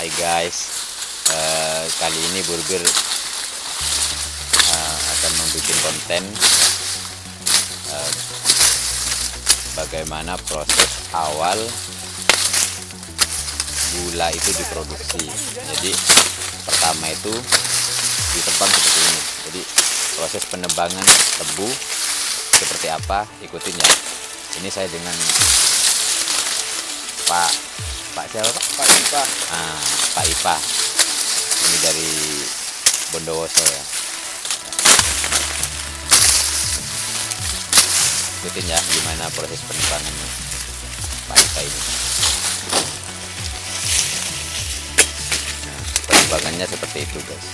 Hai guys, kali ini Burger akan membuat konten bagaimana proses awal gula itu diproduksi. Jadi pertama itu ditebang seperti ini. Jadi proses penebangan tebu seperti apa, ikutin ya. Ini saya dengan Pak siapa Pak? Pak Ipa. Pak Ipa. Ini dari Bondowoso ya. Ikutin ya gimana proses penebangannya Pak Ipa ini. Nah, penebangannya seperti itu guys.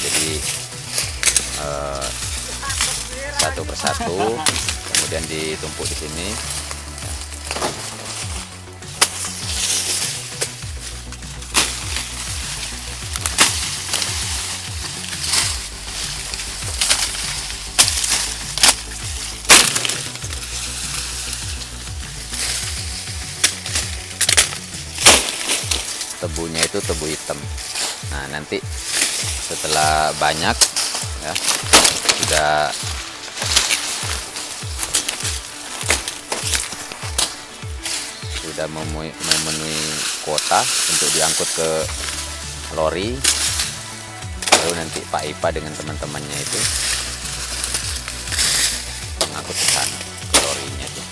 Jadi satu persatu, kemudian ditumpuk di sini. Tebunya itu tebu hitam. Nah, nanti setelah banyak ya, sudah memenuhi kuota untuk diangkut ke lori, lalu nanti Pak Ipa dengan teman-temannya itu mengangkut ke sana, ke lorinya itu.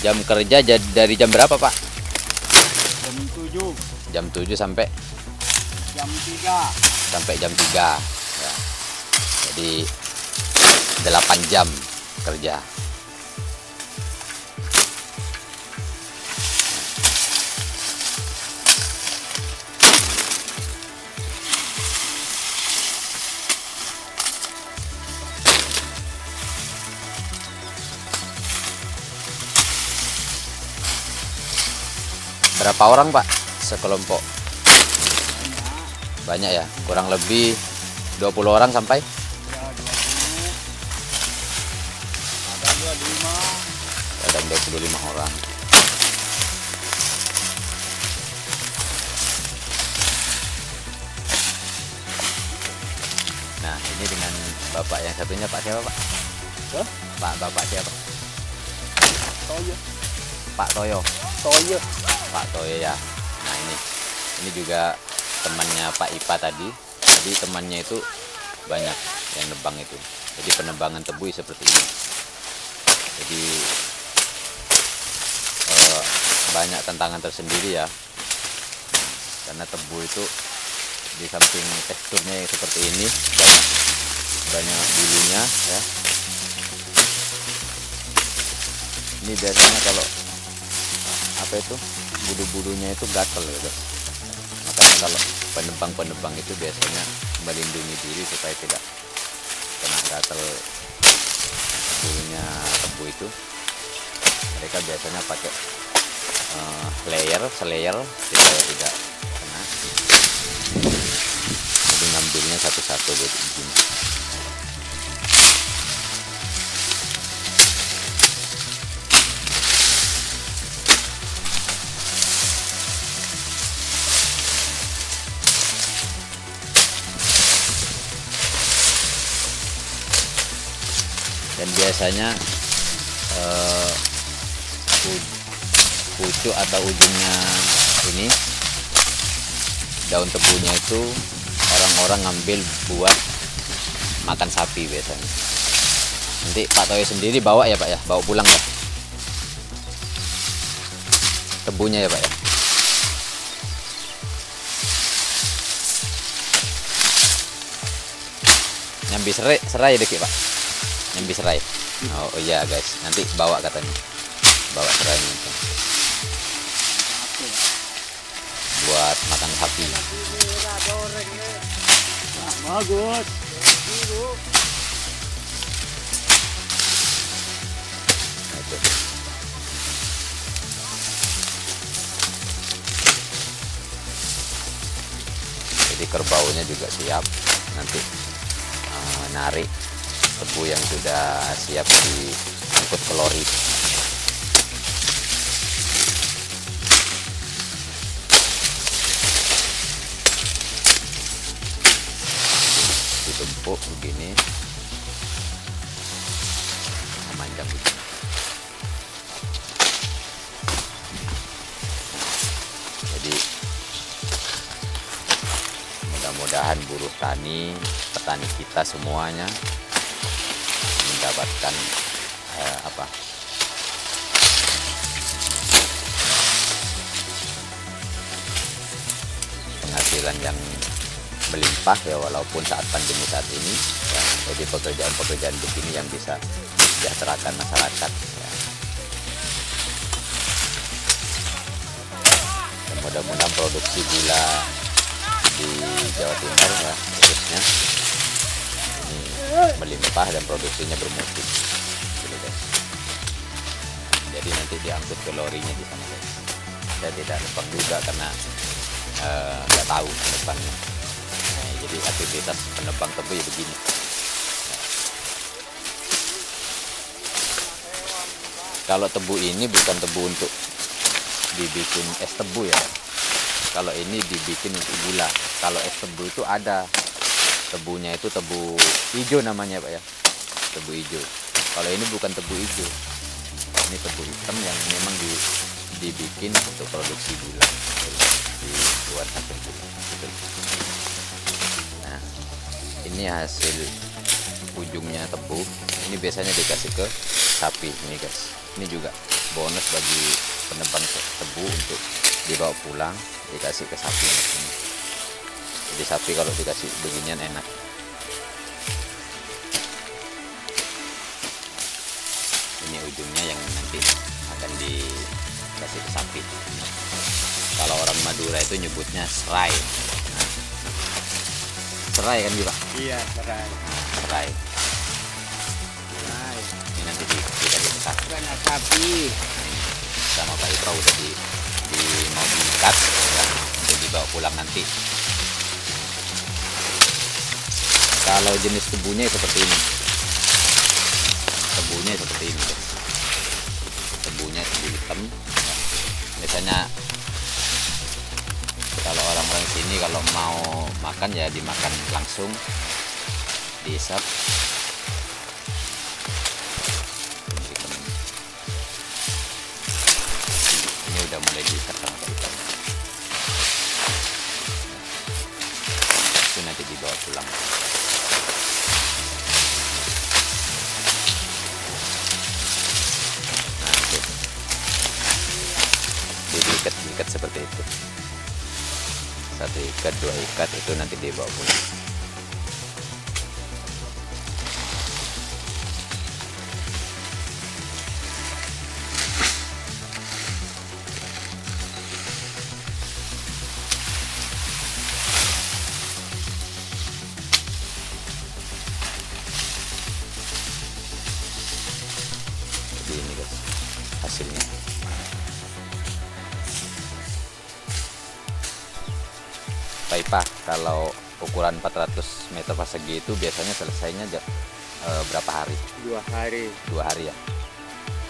Jam kerja dari jam berapa Pak? Jam 7. Jam 7 sampai? Jam 3. Sampai jam 3 ya. Jadi 8 jam kerja. Berapa orang Pak sekelompok? Banyak ya, kurang lebih 20 orang sampai? Ya 20. Ada 25. Kadang 25 orang. Nah, ini dengan bapak yang satunya Pak siapa Pak? Hah? Bapak siapa? Toyo. Pak Toyo. Toyo. Pak Toyo ya. Nah, ini juga temannya Pak Ipa tadi. Jadi temannya itu banyak yang nebang itu. Jadi penebangan tebu seperti ini. Jadi banyak tantangan tersendiri ya. Karena tebu itu di samping teksturnya yang seperti ini, banyak bulunya ya. Ini biasanya kalau apa itu bulu-bulunya itu gatel gitu. Makanya kalau penebang itu biasanya melindungi diri supaya tidak kena gatel bulunya tebu itu. Mereka biasanya pakai slayer supaya tidak kena. Jadi ngambilnya satu-satu begini. Dan biasanya pucuk atau ujungnya ini daun tebunya itu orang-orang ngambil buat makan sapi biasanya. Nanti Pak Toyo sendiri bawa ya Pak ya, bawa pulang ya tebunya ya Pak ya. Nyambi serai dikit Pak, nyambi serai. Oh iya guys, nanti bawa katanya, bawa serainya itu buat makan sapi. Bagus. Nah, itu. kerbaunya juga siap. Nanti narik tebu yang sudah siap diangkut ke lori. Ditumpuk begini, memanjang begini. Jadi mudah-mudahan buruh tani, petani kita semuanya mendapatkan penghasilan yang melimpah ya, walaupun saat pandemi saat ini ya. Jadi pekerjaan-pekerjaan begini yang bisa mensejahterakan masyarakat ya. Dan mudah-mudahan produksi gula di Jawa Timur ya khususnya ini melimpah dan produksinya bermutu gitu, guys. Jadi nanti diangkut ke lorinya di sana, guys. Saya tidak numpang juga karena nggak tahu ke depannya. Jadi aktivitas penebang tebu ya begini. Kalau tebu ini bukan tebu untuk dibikin es tebu ya. Kalau ini dibikin untuk gula. Kalau es tebu itu ada tebunya, itu tebu hijau namanya Pak ya. Tebu hijau. Kalau ini bukan tebu hijau. Ini tebu hitam yang memang dibikin untuk produksi gula. Dibuat hasil gula. Gitu. Nah, ini hasil ujungnya tebu. Ini biasanya dikasih ke sapi ini, guys. Ini juga bonus bagi penebang tebu untuk dibawa pulang, dikasih ke sapi ini. Jadi sapi kalau dikasih beginian enak. Ini ujungnya yang nanti akan dikasih ke sapi. Kalau orang Madura itu nyebutnya serai. Nah, serai kan Pak? Iya, serai. Nah, serai. Ini nanti kita diikat. Banyak sapi. Sama Pak Ipra udah mau diikat ya, untuk dibawa pulang nanti. Kalau jenis tebunya seperti ini. Tebunya seperti ini, guys. Tebunya tebu hitam. Ya. Biasanya kalau orang-orang sini kalau mau makan ya dimakan langsung, diisap. Ini udah mulai diikat sama ikan. Itu nanti dibawa pulang. Nah, itu. Diikat seperti itu. Satu ikat, dua ikat, itu nanti dibawa pulang. Jadi ini guys hasilnya. Pak, kalau ukuran 400 meter persegi itu biasanya selesainya berapa hari? 2 hari. 2 hari ya.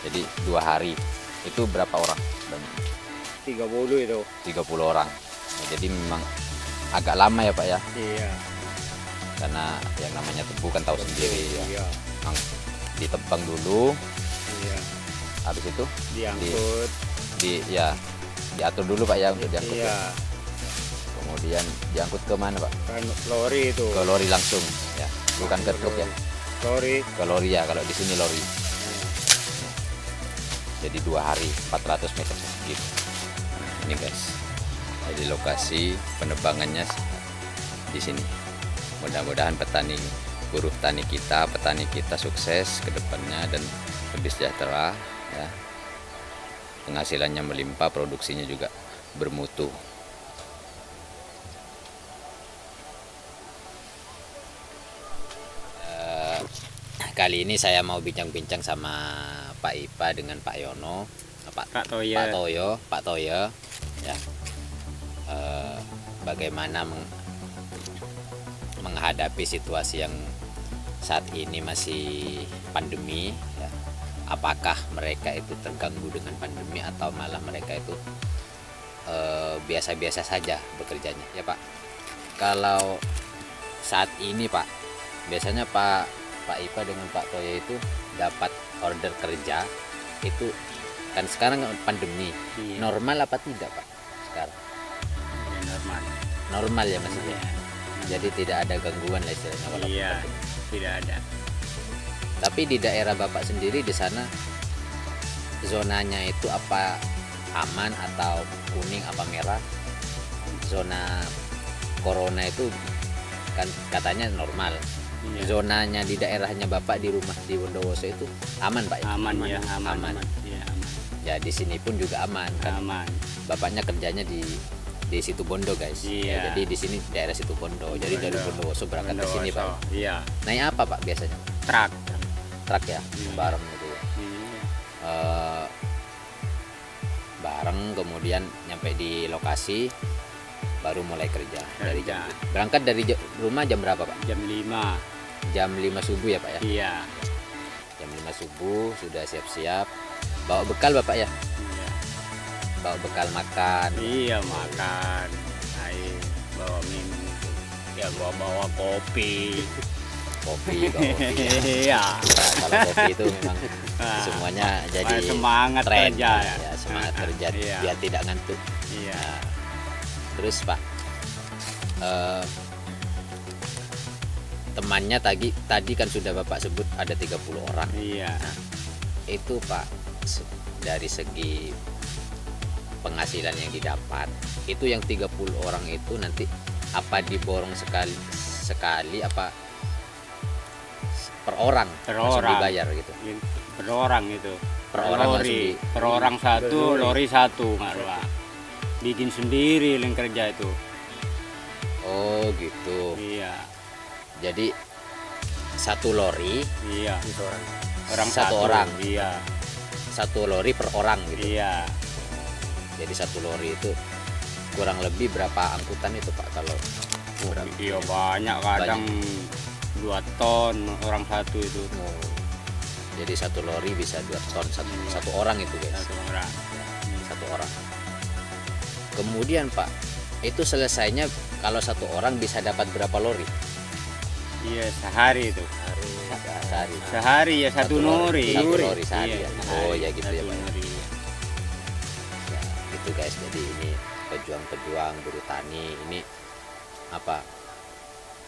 Jadi 2 hari itu berapa orang? 30 itu. 30 orang. Nah, jadi memang agak lama ya Pak ya. Iya. Karena yang namanya tebu kan tahu sendiri ya. Iya. Ditebang dulu. Iya. Habis itu Diangkut. diatur dulu Pak ya untuk diangkut. Iya. Ya. Kemudian diangkut ke mana Pak? Kan lori itu. Ke lori langsung ya, bukan ke truk ya. Lori. Ke lori ya, kalau di sini lori. Jadi 2 hari 400 meter persegi. Ini guys. Jadi lokasi penebangannya di sini. Mudah-mudahan buruh petani kita sukses ke depannya dan lebih sejahtera ya. Penghasilannya melimpah, produksinya juga bermutu. Kali ini saya mau bincang-bincang sama Pak Ipa dengan Pak Yono, Pak Toyo. Pak Toyo, ya. Bagaimana menghadapi situasi yang saat ini masih pandemi ya, apakah mereka itu terganggu dengan pandemi atau malah mereka itu biasa-biasa saja bekerjanya ya Pak? Kalau saat ini Pak, biasanya Pak Ipa dengan Pak Toya itu dapat order kerja itu kan sekarang pandemi, Iya. normal apa tidak Pak sekarang? Ya, normal. Normal ya Mas ya? Iya. Jadi tidak ada gangguan lah istilahnya walaupun Iya, pandemi. tidak ada. Tapi di daerah Bapak sendiri di sana zonanya itu apa aman atau kuning apa merah? Zona corona itu kan katanya normal. Iya. Zonanya di daerahnya Bapak di rumah di Bondowoso itu aman Pak? Ya? Aman ya, aman. Aman. Iya, aman. Ya di sini pun juga aman kan. Aman. Bapaknya kerjanya di situ Bondo guys. Ya, Iya. jadi di sini daerah situ Bondo. Jadi dari Bondowoso berangkat ke sini Pak. Bondowoso, Iya. Naik apa Pak biasanya? Truk. Truk ya, Iya. bareng gitu ya. Iya. Bareng kemudian nyampe di lokasi baru mulai kerja dari jam. Berangkat dari rumah jam berapa Pak? Jam 5. Jam 5 subuh ya Pak ya? Iya. Jam 5 subuh sudah siap-siap. Bawa bekal Bapak ya? Iya. Bawa bekal makan. Iya, makan. Air, bawa minum. Ya, bawa kopi. Kopi, bawa kopi ya. Iya. Nah, kalau kopi itu memang Ah, semuanya jadi semangat tren kerja ya. ya, semangat kerja Iya. biar tidak ngantuk. Iya. Terus Pak, temannya tadi kan sudah Bapak sebut ada 30 orang. Iya. Itu Pak dari segi penghasilan yang didapat itu yang 30 orang itu nanti apa diborong sekali apa per orang Per langsung orang. dibayar gitu? Per orang itu. Per orang langsung lori. Per orang satu, lori satu Pak. Bikin sendiri yang kerja itu. Oh gitu. Iya. Jadi satu lori Iya. Orang Satu orang. Iya. satu lori per orang gitu. Iya. Jadi satu lori itu kurang lebih berapa angkutan itu Pak kalau Iya banyak kadang 2 ton orang satu itu. Oh, jadi satu lori bisa 2 ton satu orang itu guys. Satu orang. Satu orang. Kemudian Pak, itu selesainya kalau satu orang bisa dapat berapa lori? Iya, sehari itu. Sehari. Sehari ya satu lori. Satu lori sehari Iya, ya. sehari, Oh ya gitu ya satu Pak. lori. Ya, gitu guys. Jadi ini pejuang-pejuang buruh tani ini apa?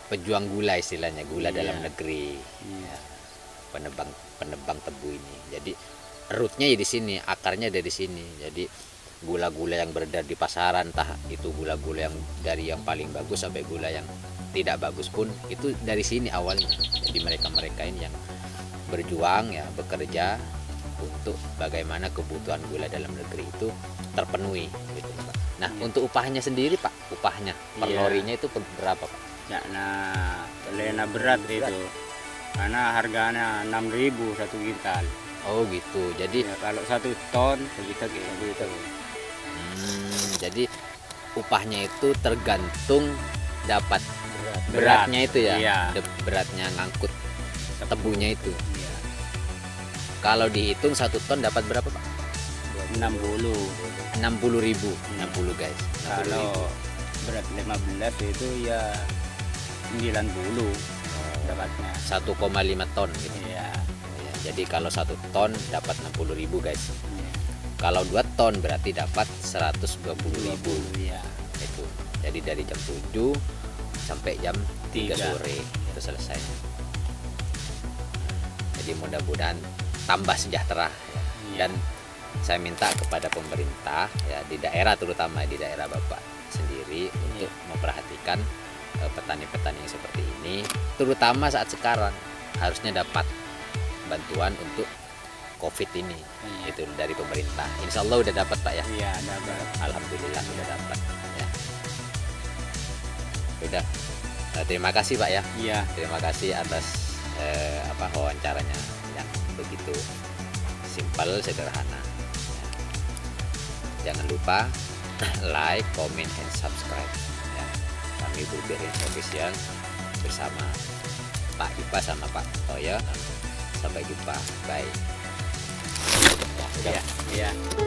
Pejuang gula istilahnya, gula Iya. dalam negeri. Iya. Penebang tebu ini. Jadi rootnya ya di sini, akarnya dari sini. Jadi gula-gula yang beredar di pasaran, entah itu gula-gula yang dari yang paling bagus sampai gula yang tidak bagus pun itu dari sini awalnya. Jadi mereka-mereka ini yang berjuang ya, bekerja untuk bagaimana kebutuhan gula dalam negeri itu terpenuhi gitu Pak. Nah, untuk upahnya sendiri Pak, upahnya per Iya. lorinya itu berapa Pak? Ya, nah, lena berat itu. Karena harganya 6.000 satu kintal. Oh gitu. Jadi Ya, kalau 1 ton sekitar gitu. jadi upahnya itu tergantung dapat Berat. beratnya itu ya. Iya. Beratnya ngangkut tebunya itu. Iya. Kalau dihitung 1 ton dapat berapa Pak? 60. 60.000. 60 guys. 60.000. Kalau berat 15 itu ya 90 dapatnya. 1,5 ton gitu. Iya. Ya, jadi kalau 1 ton dapat 60.000 guys. Iya. Kalau 2 ton berarti dapat 120.000. Iya. Itu. Jadi dari jam 7 sampai jam 3 Tiga. sore itu selesai. Jadi mudah-mudahan tambah sejahtera ya. Iya. Dan saya minta kepada pemerintah ya di daerah, terutama di daerah Bapak sendiri untuk memperhatikan petani-petani yang seperti ini, terutama saat sekarang harusnya dapat bantuan untuk COVID ini. Iya. Itu dari pemerintah. Insya Allah udah dapat Pak ya. Iya, dapat. Alhamdulillah sudah dapat ya. Sudah. Terima kasih Pak ya. Iya. Terima kasih atas wawancaranya yang begitu simpel, sederhana. Ya. Jangan lupa like, comment, and subscribe. Ya. Kami Burberry Official bersama Pak Ipa sama Pak Toyo. Sampai jumpa, bye. Ya, udah. Iya.